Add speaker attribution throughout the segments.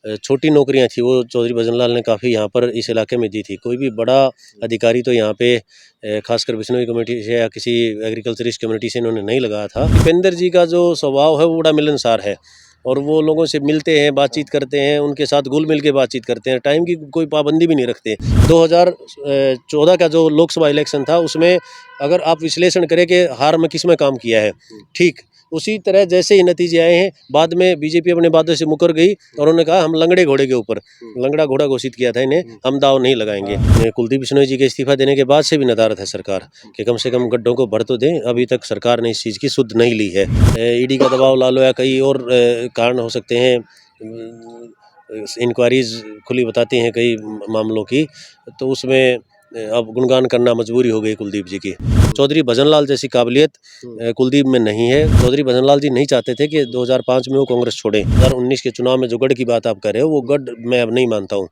Speaker 1: छोटी नौकरियां थी वो चौधरी भजनलाल ने काफ़ी यहाँ पर इस इलाके में दी थी। कोई भी बड़ा अधिकारी तो यहाँ पे खासकर बिश्नोई कमेटी से या किसी एग्रीकल्चरिस्ट कम्युनिटी से इन्होंने नहीं लगाया था। दीपेंद्र जी का जो स्वभाव है वो बड़ा मिलनसार है और वो लोगों से मिलते हैं, बातचीत करते हैं, उनके साथ घुल मिल के बातचीत करते हैं, टाइम की कोई पाबंदी भी नहीं रखते। 2014 का जो लोकसभा इलेक्शन था उसमें अगर आप विश्लेषण करें कि हार में किस में काम किया है, ठीक उसी तरह जैसे ही नतीजे आए हैं। बाद में बीजेपी अपने वादे से मुकर गई और उन्होंने कहा हम लंगड़े घोड़े के ऊपर लंगड़ा घोड़ा घोषित किया था इन्हें, हम दाव नहीं लगाएंगे। कुलदीप बिश्नोई जी के इस्तीफा देने के बाद से भी नदारत है सरकार कि कम से कम गड्ढों को भर तो दें। अभी तक सरकार ने इस चीज़ की सुध नहीं ली है। ईडी का दबाव ला लो या कई और कारण हो सकते हैं। इंक्वायरीज खुली बताती हैं कई मामलों की, तो उसमें अब गुणगान करना मजबूरी हो गई कुलदीप जी की। चौधरी भजनलाल जैसी काबिलियत कुलदीप में नहीं है। चौधरी भजनलाल जी नहीं चाहते थे कि 2005 में वो कांग्रेस छोड़े। 2019 के चुनाव में जो गढ़ की बात आप कर रहे हो वो गढ़ मैं अब नहीं मानता हूँ।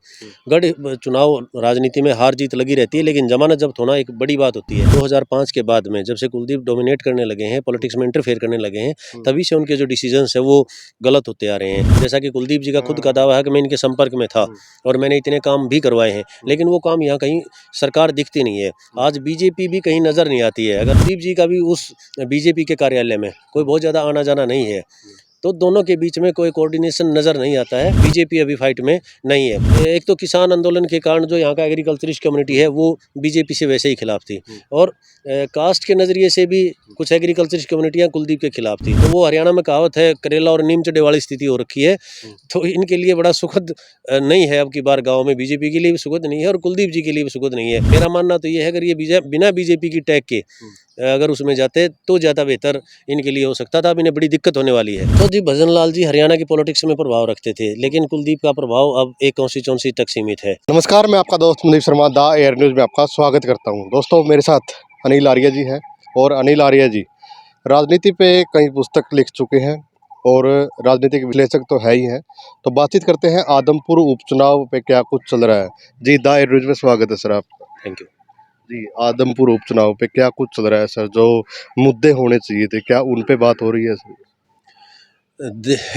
Speaker 1: गढ़ चुनाव राजनीति में हार जीत लगी रहती है, लेकिन जमानत जब्त होना एक बड़ी बात होती है। 2005 के बाद में जब से कुलदीप डोमिनेट करने लगे हैं, पॉलिटिक्स में इंटरफेयर करने लगे हैं, तभी से उनके जो डिसीजंस है वो गलत होते आ रहे हैं। जैसा कि कुलदीप जी का खुद का दावा है कि मैं इनके संपर्क में था और मैंने इतने काम भी करवाए हैं, लेकिन वो काम यहाँ कहीं सरकार दिखती नहीं है। आज बीजेपी भी कहीं नजर नहीं आती है। अगर कुलदीप जी का भी उस बीजेपी के कार्यालय में कोई बहुत ज़्यादा आना जाना नहीं है, तो दोनों के बीच में कोई कोऑर्डिनेशन नज़र नहीं आता है। बीजेपी अभी फाइट में नहीं है। एक तो किसान आंदोलन के कारण जो यहाँ का एग्रीकल्चरिस्ट कम्युनिटी है वो बीजेपी से वैसे ही खिलाफ थी, और कास्ट के नज़रिए से भी कुछ एग्रीकल्चरिस्ट कम्युनिटियाँ कुलदीप के खिलाफ थी। तो वो हरियाणा में कहावत है करेला और नीम चढ़े वाली स्थिति हो रखी है। तो इनके लिए बड़ा सुखद नहीं है। अब की बार गाँव में बीजेपी के लिए भी सुखद नहीं है और कुलदीप जी के लिए भी सुखद नहीं है। मेरा मानना तो ये है अगर ये बिना बीजेपी की टैग के अगर उसमें जाते तो ज़्यादा बेहतर इनके लिए हो सकता था। अब इन्हें बड़ी दिक्कत होने वाली है। चौधरी भजनलाल जी हरियाणा की पॉलिटिक्स में प्रभाव रखते थे, लेकिन कुलदीप का प्रभाव अब एक कॉन्स्टिट्यूंसी तक सीमित है।
Speaker 2: नमस्कार, मैं आपका दोस्त मनदीप शर्मा दा एयर न्यूज़ में आपका स्वागत करता हूं। दोस्तों, मेरे साथ अनिल आर्य जी हैं और अनिल आर्य जी राजनीति पे कई पुस्तक लिख चुके हैं और राजनीतिक विश्लेषक तो है ही हैं। तो बातचीत करते हैं आदमपुर उपचुनाव पे क्या कुछ चल रहा है। जी, दा एयर न्यूज़ में स्वागत है सर आपका।
Speaker 1: Thank you.
Speaker 2: जी, आदमपुर उपचुनाव पे क्या कुछ चल रहा है सर? जो मुद्दे होने चाहिए थे, क्या उन पे बात हो रही है सर?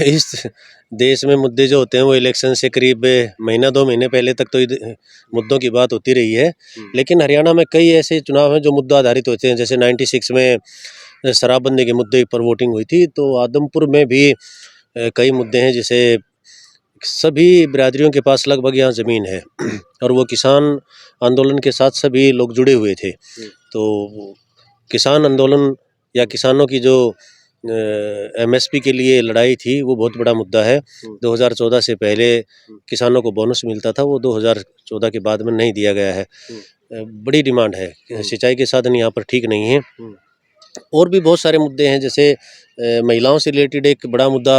Speaker 1: इस देश में मुद्दे जो होते हैं वो इलेक्शन से करीब महीना 2 महीने पहले तक तो मुद्दों की बात होती रही है। लेकिन हरियाणा में कई ऐसे चुनाव हैं जो मुद्दा आधारित होते हैं। जैसे 96 में शराबबंदी के मुद्दे पर वोटिंग हुई थी, तो आदमपुर में भी कई मुद्दे हैं। जैसे सभी बिरादरियों के पास लगभग यहाँ ज़मीन है और वो किसान आंदोलन के साथ सभी लोग जुड़े हुए थे। तो किसान आंदोलन या किसानों की जो एमएसपी के लिए लड़ाई थी वो बहुत बड़ा मुद्दा है। 2014 से पहले किसानों को बोनस मिलता था, वो 2014 के बाद में नहीं दिया गया है। बड़ी डिमांड है। सिंचाई के साधन यहाँ पर ठीक नहीं है। और भी बहुत सारे मुद्दे हैं। जैसे महिलाओं से रिलेटेड एक बड़ा मुद्दा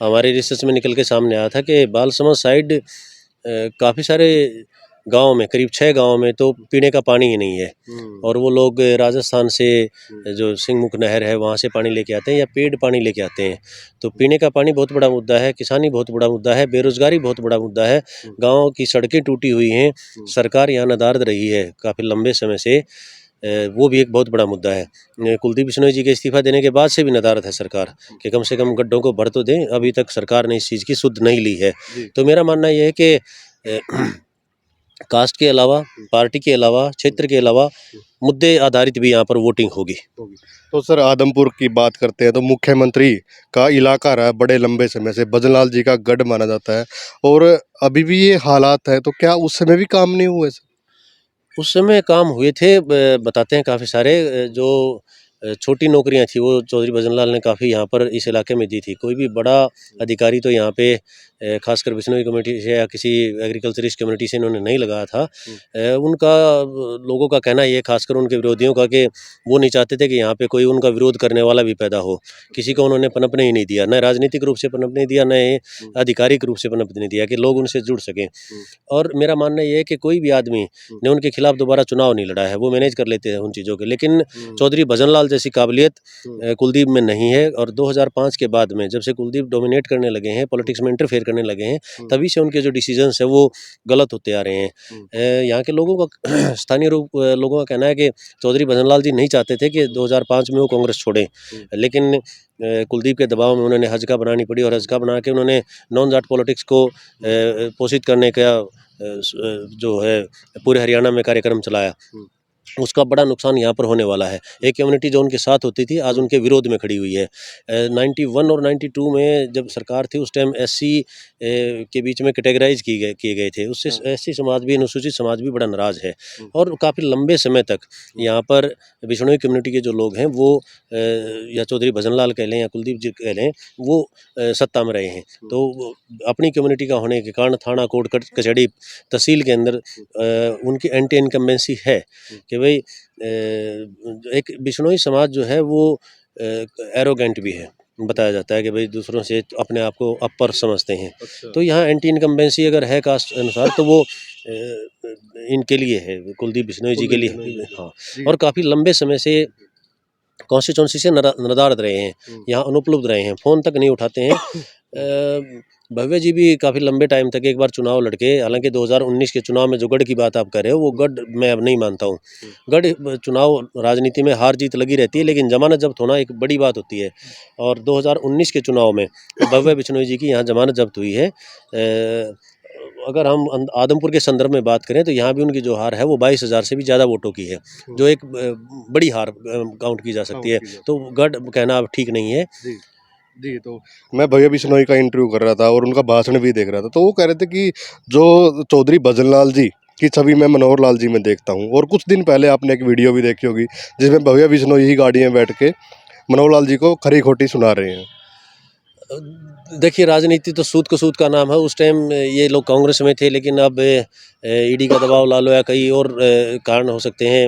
Speaker 1: हमारे रिसर्च में निकल के सामने आया था कि बाल समाज साइड काफ़ी सारे गांव में, करीब 6 गांव में तो पीने का पानी ही नहीं है, और वो लोग राजस्थान से जो सिंहमुख नहर है वहाँ से पानी लेके आते हैं या पेड़ पानी लेके आते हैं। तो पीने का पानी बहुत बड़ा मुद्दा है, किसानी बहुत बड़ा मुद्दा है, बेरोजगारी बहुत बड़ा मुद्दा है, गाँव की सड़कें टूटी हुई हैं, सरकार यहाँ नदारद रही है काफ़ी लंबे समय से, वो भी एक बहुत बड़ा मुद्दा है। कुलदीप बिश्नोई जी के इस्तीफा देने के बाद से भी नदारद है सरकार कि कम से कम गड्ढों को भर तो दें। अभी तक सरकार ने इस चीज़ की सुध नहीं ली है। तो मेरा मानना यह है कि कास्ट के अलावा, पार्टी के अलावा, क्षेत्र के अलावा मुद्दे आधारित भी यहाँ पर वोटिंग होगी।
Speaker 2: तो सर, आदमपुर की बात करते हैं तो मुख्यमंत्री का इलाका रहा है बड़े लंबे समय से, भजनलाल जी का गढ़ माना जाता है और अभी भी ये हालात है, तो क्या उस समय भी काम नहीं हुए सर?
Speaker 1: उस समय काम हुए थे, बताते हैं काफ़ी सारे। जो छोटी नौकरियां थी वो चौधरी भजनलाल ने काफ़ी यहाँ पर इस इलाके में दी थी। कोई भी बड़ा अधिकारी तो यहाँ पे खासकर बिश्नोई कमेटी से या किसी एग्रीकल्चरिस्ट कम्युनिटी से इन्होंने नहीं लगाया था। उनका लोगों का कहना ये, खासकर उनके विरोधियों का, कि वो नहीं चाहते थे कि यहाँ पे कोई उनका विरोध करने वाला भी पैदा हो। किसी को उन्होंने पनपने ही नहीं दिया, न राजनीतिक रूप से पनपने दिया, न आधिकारिक रूप से पनपने दिया कि लोग उनसे जुड़ सकें। और मेरा मानना ये है कि कोई भी आदमी ने उनके खिलाफ दोबारा चुनाव नहीं लड़ा है, वो मैनेज कर लेते हैं उन चीज़ों के। लेकिन चौधरी भजनलाल जैसी काबिलियत कुलदीप में नहीं है। और 2005 के बाद में जब से कुलदीप डोमिनेट करने लगे हैं, पॉलिटिक्स में इंटरफेयर करने लगे हैं, तभी से उनके जो डिसीजंस है वो गलत होते आ रहे हैं। यहाँ के लोगों का स्थानीय लोगों का कहना है कि चौधरी भजनलाल जी नहीं चाहते थे कि 2005 में वो कांग्रेस छोड़ें, लेकिन कुलदीप के दबाव में उन्होंने हजका बनानी पड़ी और हजका बना के उन्होंने नॉन जाट पॉलिटिक्स को पोषित करने का जो है पूरे हरियाणा में कार्यक्रम चलाया। उसका बड़ा नुकसान यहाँ पर होने वाला है। एक कम्युनिटी जो उनके साथ होती थी आज उनके विरोध में खड़ी हुई है। 91 और 92 में जब सरकार थी उस टाइम एससी के बीच में कैटेगराइज किए गए थे, उससे एससी समाज भी, अनुसूचित समाज भी बड़ा नाराज है। और काफ़ी लंबे समय तक यहाँ पर बिश्नोई कम्युनिटी के जो लोग हैं वो या चौधरी भजनलाल कह लें या कुलदीप जी कह लें, वो सत्ता में रहे हैं। तो अपनी कम्युनिटी का होने के कारण थाना, कोर्ट कचहरी, तहसील के अंदर उनकी एंटी इनकम्बेंसी है कि भाई एक बिश्नोई समाज जो है वो एरोगेंट भी है। बताया जाता है कि भाई दूसरों से अपने आप को अपर समझते हैं। तो यहाँ एंटी इनकम्बेंसी अगर है कास्ट अनुसार तो वो इनके लिए है, कुलदीप बिश्नोई जी के लिए। हाँ, और काफ़ी लंबे समय से कॉन्स्टिट्यूंसी से नदारद रहे हैं, यहाँ अनुपलब्ध रहे हैं, फ़ोन तक नहीं उठाते हैं। भव्य जी भी काफ़ी लंबे टाइम तक एक बार चुनाव लड़के, हालांकि 2019 के चुनाव में जो गढ़ की बात आप कर रहे हो वो गढ़ मैं अब नहीं मानता हूँ। गढ़ चुनाव राजनीति में हार जीत लगी रहती है, लेकिन जमानत जब्त होना एक बड़ी बात होती है। और 2019 के चुनाव में भव्य बिश्नोई जी की यहाँ जमानत जब्त हुई है। अगर हम आदमपुर के संदर्भ में बात करें तो यहाँ भी उनकी जो हार है वो 22,000 से भी ज़्यादा वोटों की है, जो एक बड़ी हार काउंट की जा सकती है। तो गढ़ कहना अब ठीक नहीं है।
Speaker 2: जी, तो मैं भैया बिश्नोई का इंटरव्यू कर रहा था और उनका भाषण भी देख रहा था, तो वो कह रहे थे कि जो चौधरी भजनलाल जी की छवि मैं मनोहर लाल जी में देखता हूँ। और कुछ दिन पहले आपने एक वीडियो भी देखी होगी जिसमें भैया बिश्नोई ही गाड़ी में बैठ के मनोहर लाल जी को खरी खोटी सुना रहे हैं।
Speaker 1: देखिए, राजनीति तो सूद को सूद का नाम है। उस टाइम ये लोग कांग्रेस में थे, लेकिन अब ईडी का दबाव ला लो या कई और कारण हो सकते हैं,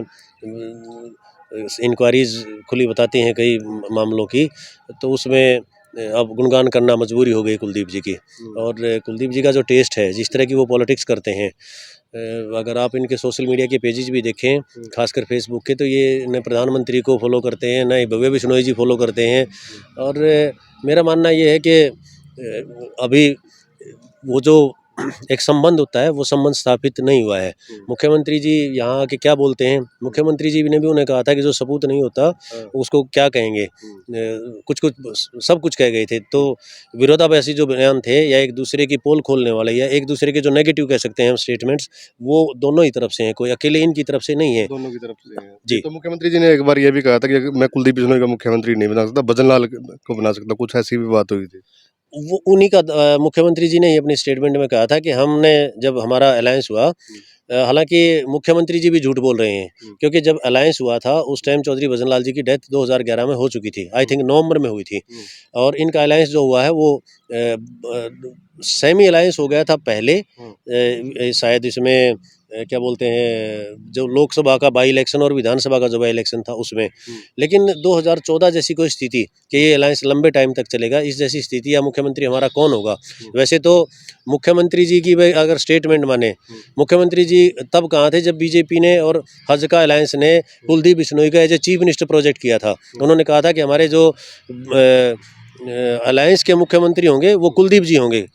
Speaker 1: इंक्वायरीज खुली बताती हैं कई मामलों की, तो उसमें अब गुणगान करना मजबूरी हो गई कुलदीप जी की। और कुलदीप जी का जो टेस्ट है, जिस तरह की वो पॉलिटिक्स करते हैं, अगर आप इनके सोशल मीडिया के पेजेस भी देखें, खासकर फेसबुक के, तो ये न प्रधानमंत्री को फॉलो करते हैं, न ही भव्य बिश्नोई जी फॉलो करते हैं। और मेरा मानना ये है कि अभी वो जो एक संबंध होता है वो संबंध स्थापित नहीं हुआ है। मुख्यमंत्री जी यहाँ आके क्या बोलते हैं, मुख्यमंत्री जी ने भी उन्हें कहा था कि जो सबूत नहीं होता उसको क्या कहेंगे, कुछ सब कुछ कह गए थे। तो विरोधाभासी जो बयान थे या एक दूसरे की पोल खोलने वाले या एक दूसरे के जो नेगेटिव कह सकते हैं हम स्टेटमेंट्स, वो दोनों ही तरफ से हैं, कोई अकेले इनकी तरफ से नहीं है।
Speaker 2: दोनों की तरफ से हैं।
Speaker 1: जी।
Speaker 2: तो मुख्यमंत्री जी ने एक बार ये भी कहा था कि मैं कुलदीप बिश्नोई का मुख्यमंत्री नहीं बना सकता, भजनलाल को बना सकता, कुछ ऐसी भी बात हुई थी।
Speaker 1: वो उन्हीं का मुख्यमंत्री जी ने ही अपनी स्टेटमेंट में कहा था कि हमने जब हमारा अलायंस हुआ, हालांकि मुख्यमंत्री जी भी झूठ बोल रहे हैं, क्योंकि जब अलायंस हुआ था उस टाइम चौधरी भजनलाल जी की डेथ 2011 में हो चुकी थी, आई थिंक नवंबर में हुई थी। और इनका अलायंस जो हुआ है वो सेमी अलायंस हो गया था पहले, शायद इसमें क्या बोलते हैं, जो लोकसभा का बाई इलेक्शन और विधानसभा का जो बाई इलेक्शन था उसमें। लेकिन 2014 जैसी कोई स्थिति कि ये अलायंस लंबे टाइम तक चलेगा, इस जैसी स्थिति या मुख्यमंत्री हमारा कौन होगा। वैसे तो मुख्यमंत्री जी की अगर स्टेटमेंट माने, मुख्यमंत्री जी तब कहाँ थे जब बीजेपी ने और हजका अलायंस ने कुलदीप बिश्नोई का as a chief minister project किया था। उन्होंने कहा था कि हमारे जो अलायंस के मुख्यमंत्री होंगे वो कुलदीप जी होंगे,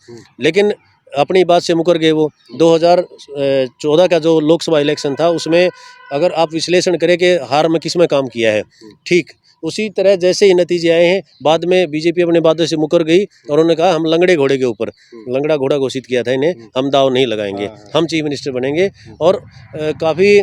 Speaker 1: लेकिन अपनी बात से मुकर गए वो। 2014 का जो लोकसभा इलेक्शन था उसमें अगर आप विश्लेषण करें कि हार में किस में काम किया है, ठीक उसी तरह जैसे ही नतीजे आए हैं, बाद में बीजेपी अपने बातों से मुकर गई और उन्होंने कहा हम लंगड़े घोड़े के ऊपर, लंगड़ा घोड़ा घोषित किया था इन्हें, हम दाव नहीं लगाएंगे, हम चीफ मिनिस्टर बनेंगे। और काफ़ी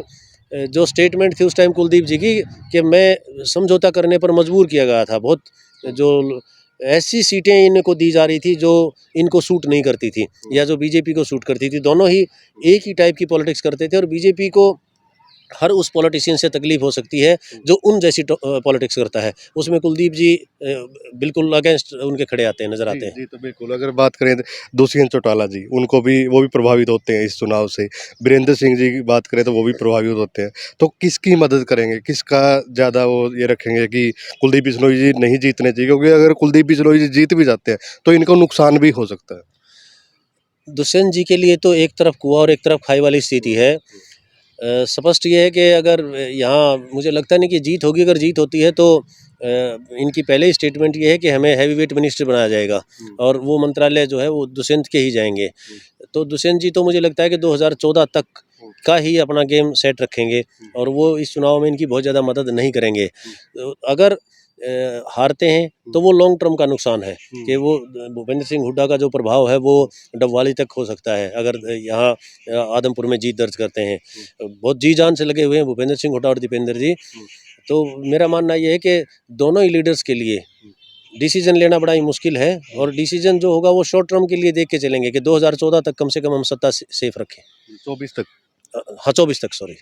Speaker 1: जो स्टेटमेंट थी उस टाइम कुलदीप जी की कि मैं समझौता करने पर मजबूर किया गया था। बहुत जो ऐसी सीटें इनको दी जा रही थी जो इनको सूट नहीं करती थी या जो बीजेपी को सूट करती थी, दोनों ही एक ही टाइप की पॉलिटिक्स करते थे। और बीजेपी को हर उस पॉलिटिशियन से तकलीफ हो सकती है जो उन जैसी पॉलिटिक्स करता है, उसमें कुलदीप जी बिल्कुल अगेंस्ट उनके खड़े आते हैं, नजर आते हैं।
Speaker 2: जी, तो बिल्कुल अगर बात करें दुष्यंत चौटाला जी, उनको भी वो भी प्रभावित होते हैं इस चुनाव से। वीरेंद्र सिंह जी की बात करें तो वो भी प्रभावित होते हैं। तो किसकी मदद करेंगे, किसका ज़्यादा वो ये रखेंगे कि कुलदीप बिश्नोई जी नहीं जीतने चाहिए, क्योंकि अगर कुलदीप बिश्नोई जी जीत भी जाते हैं तो इनको नुकसान भी हो सकता है।
Speaker 1: दुष्यंत जी के लिए तो एक तरफ कुआं और एक तरफ खाई वाली स्थिति है। स्पष्ट ये है कि अगर यहाँ मुझे लगता नहीं कि जीत होगी। अगर जीत होती है तो इनकी पहले ही स्टेटमेंट ये है कि हमें हैवी वेट मिनिस्टर बनाया जाएगा और वो मंत्रालय जो है वो दुष्यंत के ही जाएंगे। तो दुष्यंत जी तो मुझे लगता है कि 2014 तक का ही अपना गेम सेट रखेंगे और वो इस चुनाव में इनकी बहुत ज़्यादा मदद नहीं करेंगे। तो अगर हारते हैं तो वो लॉन्ग टर्म का नुकसान है कि वो भूपेंद्र सिंह हुड्डा का जो प्रभाव है वो डबवाली तक हो सकता है अगर यहाँ आदमपुर में जीत दर्ज करते हैं। बहुत जी जान से लगे हुए हैं भूपेंद्र सिंह हुड्डा और दीपेंद्र जी। तो मेरा मानना ये है कि दोनों ही लीडर्स के लिए डिसीजन लेना बड़ा ही मुश्किल है और डिसीजन जो होगा वो शॉर्ट टर्म के लिए देख के चलेंगे कि 2014 तक कम से कम हम सत्ता सेफ रखें।
Speaker 2: 24 तक।
Speaker 1: हाँ 24 तक सॉरी।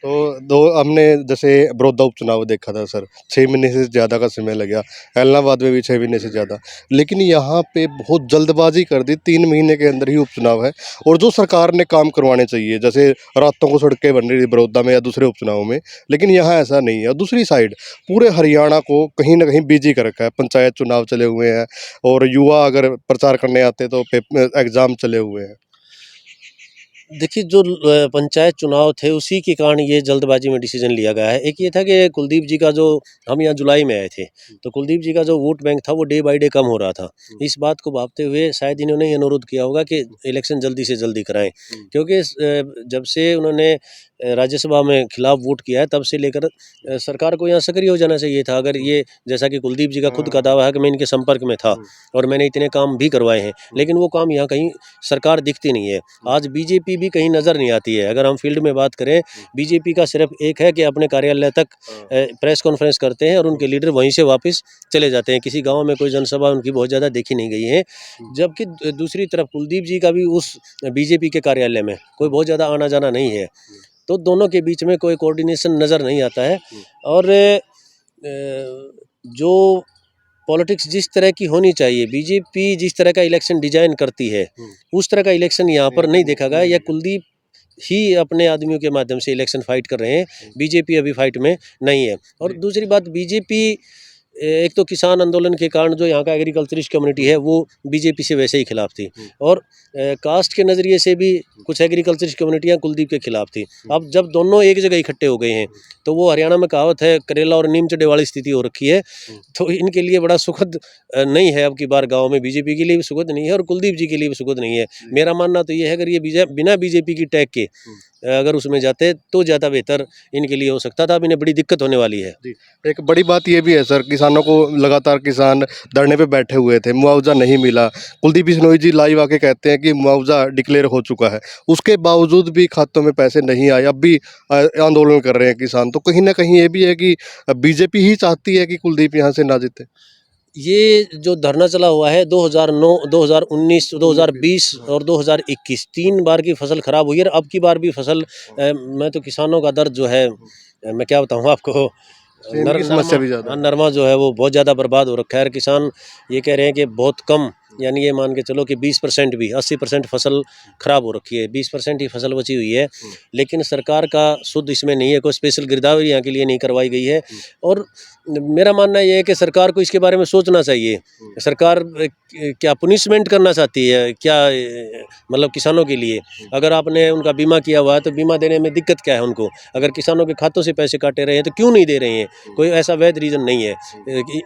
Speaker 2: तो दो हमने जैसे बड़ौदा उपचुनाव देखा था सर, 6 महीने से ज़्यादा का समय लग गया। एलनाबाद में भी 6 महीने से ज़्यादा, लेकिन यहाँ पे बहुत जल्दबाजी कर दी। 3 महीने के अंदर ही उपचुनाव है और जो सरकार ने काम करवाने चाहिए, जैसे रातों को सड़कें बन रही थी बड़ौदा में या दूसरे उपचुनाव में, लेकिन यहाँ ऐसा नहीं है। और दूसरी साइड पूरे हरियाणा को कहीं ना कहीं बिजी कर रखा है। पंचायत चुनाव चले हुए हैं और युवा अगर प्रचार करने आते तो एग्ज़ाम चले हुए हैं।
Speaker 1: देखिए जो पंचायत चुनाव थे उसी के कारण ये जल्दबाजी में डिसीजन लिया गया है। एक ये था कि कुलदीप जी का जो हम यहाँ जुलाई में आए थे तो कुलदीप जी का जो वोट बैंक था वो डे बाय डे कम हो रहा था। इस बात को भांपते हुए शायद इन्होंने ये अनुरोध किया होगा कि इलेक्शन जल्दी से जल्दी कराएं, क्योंकि जब से उन्होंने राज्यसभा में खिलाफ वोट किया है तब से लेकर सरकार को यहाँ सक्रिय हो जाना चाहिए था। अगर ये जैसा कि कुलदीप जी का खुद का दावा है कि मैं इनके संपर्क में था और मैंने इतने काम भी करवाए हैं, लेकिन वो काम यहाँ कहीं सरकार दिखती नहीं है। आज बीजेपी भी कहीं नज़र नहीं आती है। अगर हम फील्ड में बात करें, बीजेपी का सिर्फ एक है कि अपने कार्यालय तक प्रेस कॉन्फ्रेंस करते हैं और उनके लीडर वहीं से वापस चले जाते हैं। किसी गांव में कोई जनसभा उनकी बहुत ज़्यादा देखी नहीं गई है। जबकि दूसरी तरफ कुलदीप जी का भी उस बीजेपी के कार्यालय में कोई बहुत ज़्यादा आना जाना नहीं है। तो दोनों के बीच में कोई कोऑर्डिनेशन नज़र नहीं आता है। और जो पॉलिटिक्स जिस तरह की होनी चाहिए, बीजेपी जिस तरह का इलेक्शन डिजाइन करती है उस तरह का इलेक्शन यहाँ पर नहीं देखा गया। या कुलदीप ही अपने आदमियों के माध्यम से इलेक्शन फाइट कर रहे हैं, बीजेपी अभी फाइट में नहीं है। और दूसरी बात, बीजेपी एक तो किसान आंदोलन के कारण जो यहाँ का एग्रीकल्चरिस्ट कम्युनिटी है वो बीजेपी से वैसे ही खिलाफ थी और कास्ट के नज़रिए से भी कुछ एग्रीकल्चरिस्ट कम्युनिटियाँ कुलदीप के खिलाफ थी। अब जब दोनों एक जगह इकट्ठे हो गए हैं तो वो हरियाणा में कहावत है करेला और नीम चढ़े वाली स्थिति हो रखी है। तो इनके लिए बड़ा सुखद नहीं है। अब की बार गाँव में बीजेपी के लिए भी सुखद नहीं है और कुलदीप जी के लिए भी सुखद नहीं है। मेरा मानना तो ये है अगर ये बिना बीजेपी की टैग के अगर उसमें जाते तो ज़्यादा बेहतर इनके लिए हो सकता था। अब इन्हें बड़ी दिक्कत होने वाली है।
Speaker 2: जी, एक बड़ी बात ये भी है सर, किसानों को लगातार किसान धरने पे बैठे हुए थे, मुआवजा नहीं मिला। कुलदीप बिश्नोई जी लाइव आके कहते हैं कि मुआवजा डिक्लेयर हो चुका है, उसके बावजूद भी खातों में पैसे नहीं आए। अब भी आंदोलन कर रहे हैं किसान। तो कहीं ना कहीं ये भी है कि बीजेपी ही चाहती है कि कुलदीप यहाँ से ना जीते।
Speaker 1: ये जो धरना चला हुआ है 2009, 2019, 2020 और 2021 3 बार की फसल खराब हुई है। और अब की बार भी फसल मैं तो किसानों का दर्द जो है मैं क्या बताऊँ आपको।
Speaker 2: सेम की समस्या भी ज़्यादा है।
Speaker 1: नरमा जो है वो बहुत ज़्यादा बर्बाद हो रखा है। और किसान ये कह रहे हैं कि बहुत कम, यानी ये मान के चलो कि 20% भी 80% फसल खराब हो रखी है, 20% ही फसल बची हुई है। लेकिन सरकार का शुद्ध इसमें नहीं है, कोई स्पेशल गिरदावरी यहाँ के लिए नहीं करवाई गई है। और मेरा मानना ये है कि सरकार को इसके बारे में सोचना चाहिए। सरकार क्या पुनिशमेंट करना चाहती है क्या, मतलब किसानों के लिए। अगर आपने उनका बीमा किया हुआ है तो बीमा देने में दिक्कत क्या है उनको। अगर किसानों के खातों से पैसे काटे रहे हैं तो क्यों नहीं दे रहे हैं, कोई ऐसा वैध रीज़न नहीं है।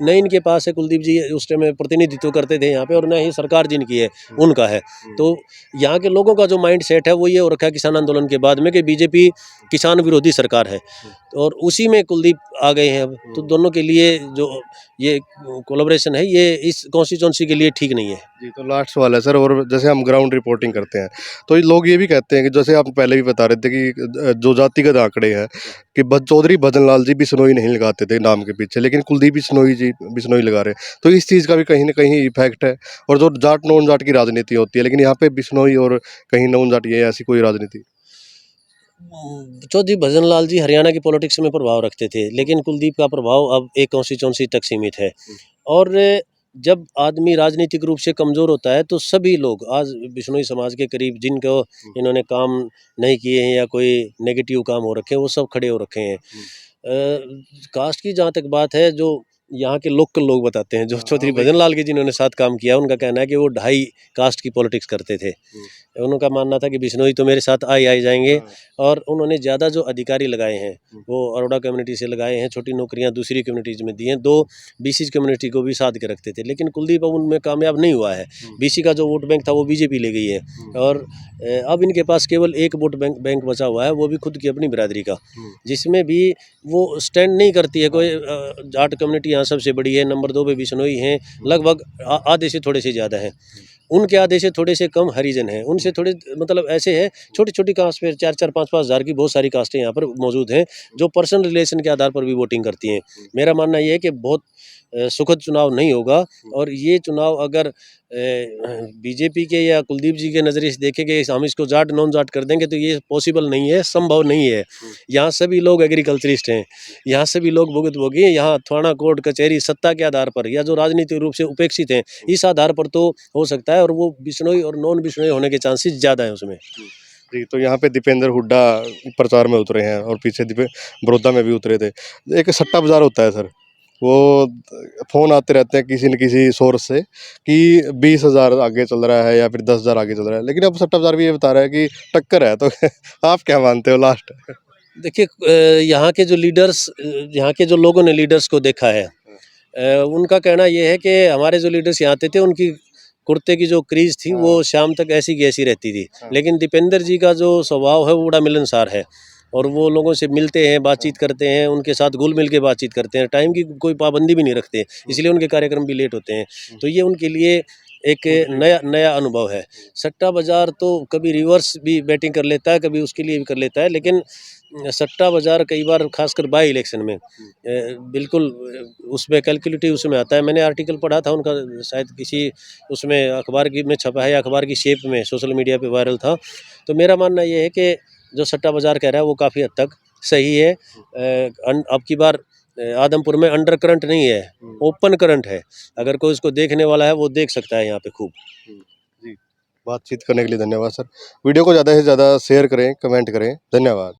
Speaker 1: न इनके पास है, कुलदीप जी उस टाइम में प्रतिनिधित्व करते थे यहाँ पे, और न ही सरकार जिनकी है उनका है। तो यहाँ के लोगों का जो माइंड सेट है वो ये हो रखा है किसान आंदोलन के बाद में कि बीजेपी किसान विरोधी सरकार है, और उसी में कुलदीप आ गए हैं। अब तो दोनों के लिए जो ये कोलैबोरेशन है ये इस कॉन्स्टिट्यूंसी के लिए ठीक नहीं है।
Speaker 2: जी, तो लास्ट सवाल है सर। और जैसे हम ग्राउंड रिपोर्टिंग करते हैं तो ये लोग ये भी कहते हैं कि जैसे आप पहले भी बता रहे थे कि जो जातिगत आंकड़े हैं कि चौधरी भजनलाल जी बिश्नोई नहीं लगाते थे नाम के पीछे, लेकिन कुलदीप बिश्नोई जी बिश्नोई लगा रहे हैं। तो इस चीज़ का भी कहीं ना कहीं इफेक्ट है। और जो जाट नॉन जाट की राजनीति होती है, लेकिन यहाँ पे बिश्नोई और कहीं नॉन जाट, ये ऐसी कोई राजनीति।
Speaker 1: चौधरी भजनलाल जी हरियाणा की पॉलिटिक्स में प्रभाव रखते थे, लेकिन कुलदीप का प्रभाव अब एक कॉन्स्टिट्यूंसी तक सीमित है। और जब आदमी राजनीतिक रूप से कमज़ोर होता है तो सभी लोग आज बिश्नोई समाज के करीब जिनको इन्होंने काम नहीं किए हैं या कोई नेगेटिव काम हो रखे हैं वो सब खड़े हो रखे हैं। कास्ट की जहाँ तक बात है, जो यहाँ के लोकल लोग बताते हैं, जो चौधरी
Speaker 2: वही।
Speaker 1: भजन लाल के जिन्होंने साथ काम किया, उनका कहना है कि वो 2.5 कास्ट की पॉलिटिक्स करते थे। उनका मानना था कि बिश्नोई तो मेरे साथ आ ही जाएंगे,
Speaker 2: हाँ।
Speaker 1: और उन्होंने ज़्यादा जो अधिकारी लगाए हैं
Speaker 2: हम्म।
Speaker 1: वो अरोड़ा कम्युनिटी से लगाए हैं, छोटी नौकरियां दूसरी कम्युनिटीज़ में दी हैं, 2 बीसी कम्युनिटी को भी साथ के रखते थे, लेकिन कुलदीप अब उनमें कामयाब नहीं हुआ है। बीसी का जो वोट बैंक था वो बीजेपी ले गई है, और अब इनके पास केवल एक वोट बैंक बचा हुआ है, वो भी खुद की अपनी बिरादरी का, जिसमें भी वो स्टैंड नहीं करती है कोई। जाट कम्युनिटी यहाँ सबसे बड़ी है, नंबर 2 पे बिश्नोई हैं, लगभग आधे से थोड़े से ज़्यादा हैं, उनके आधे से थोड़े से कम हरिजन हैं, उनसे थोड़े मतलब ऐसे है छोटी छोटी कास्ट पे 4-4 5-5 हज़ार की बहुत सारी कास्टें यहाँ पर मौजूद हैं, जो पर्सनल रिलेशन के आधार पर भी वोटिंग करती हैं। मेरा मानना ये है कि बहुत सुखद चुनाव नहीं होगा, और ये चुनाव अगर बीजेपी के या कुलदीप जी के नज़रिए से देखें कि हम इसको जाट नॉन जाट कर देंगे, तो ये पॉसिबल नहीं है, संभव नहीं है। यहाँ सभी लोग एग्रीकल्चरिस्ट हैं, यहाँ सभी लोग भुक्तभोगी हैं, यहाँ थाना कोर्ट कचहरी सत्ता के आधार पर या जो राजनीतिक रूप से उपेक्षित हैं, इस आधार पर तो हो सकता है, और वो बिश्नोई और नॉन बिश्नोई होने के चांसेस ज़्यादा हैं उसमें।
Speaker 2: जी, तो यहाँ पे दीपेंद्र हुड्डा प्रचार में उतरे हैं और पीछे बड़ौदा में भी उतरे थे। एक सट्टा बाजार होता है सर, वो फ़ोन आते रहते हैं किसी न किसी सोर्स से कि 20,000 आगे चल रहा है या फिर 10,000 आगे चल रहा है, लेकिन अब सट्टा बाजार भी ये बता रहा है कि टक्कर है। तो आप क्या मानते हो लास्ट?
Speaker 1: देखिए, यहाँ के जो लीडर्स, यहाँ के जो लोगों ने लीडर्स को देखा है, उनका कहना ये है कि हमारे जो लीडर्स यहाँ आते थे, उनकी कुर्ते की जो क्रीज थी वो शाम तक ऐसी की ऐसी रहती थी, लेकिन दीपेंद्र जी का जो स्वभाव है वो बड़ा मिलनसार है, और वो लोगों से मिलते हैं, बातचीत करते हैं, उनके साथ घुल मिल के बातचीत करते हैं, टाइम की कोई पाबंदी भी नहीं रखते, इसलिए उनके कार्यक्रम भी लेट होते हैं। तो ये उनके लिए एक नया नया अनुभव है। सट्टा बाज़ार तो कभी रिवर्स भी बैटिंग कर लेता है, कभी उसके लिए भी कर लेता है, लेकिन सट्टा बाज़ार कई बार खासकर बाई इलेक्शन में बिल्कुल उसमें कैलकुलेटिव उसमें आता है। मैंने आर्टिकल पढ़ा था उनका, शायद किसी उसमें अखबार की में छपा है, या अखबार की शेप में सोशल मीडिया पे वायरल था। तो मेरा मानना ये है कि जो सट्टा बाज़ार कह रहा है वो काफ़ी हद तक सही है। अब की बार आदमपुर में अंडर करंट नहीं है, ओपन करंट है, अगर कोई उसको देखने वाला है वो देख सकता है यहाँ पे खूब।
Speaker 2: जी, बातचीत करने के लिए धन्यवाद सर। वीडियो को ज़्यादा से ज़्यादा शेयर करें, कमेंट करें। धन्यवाद।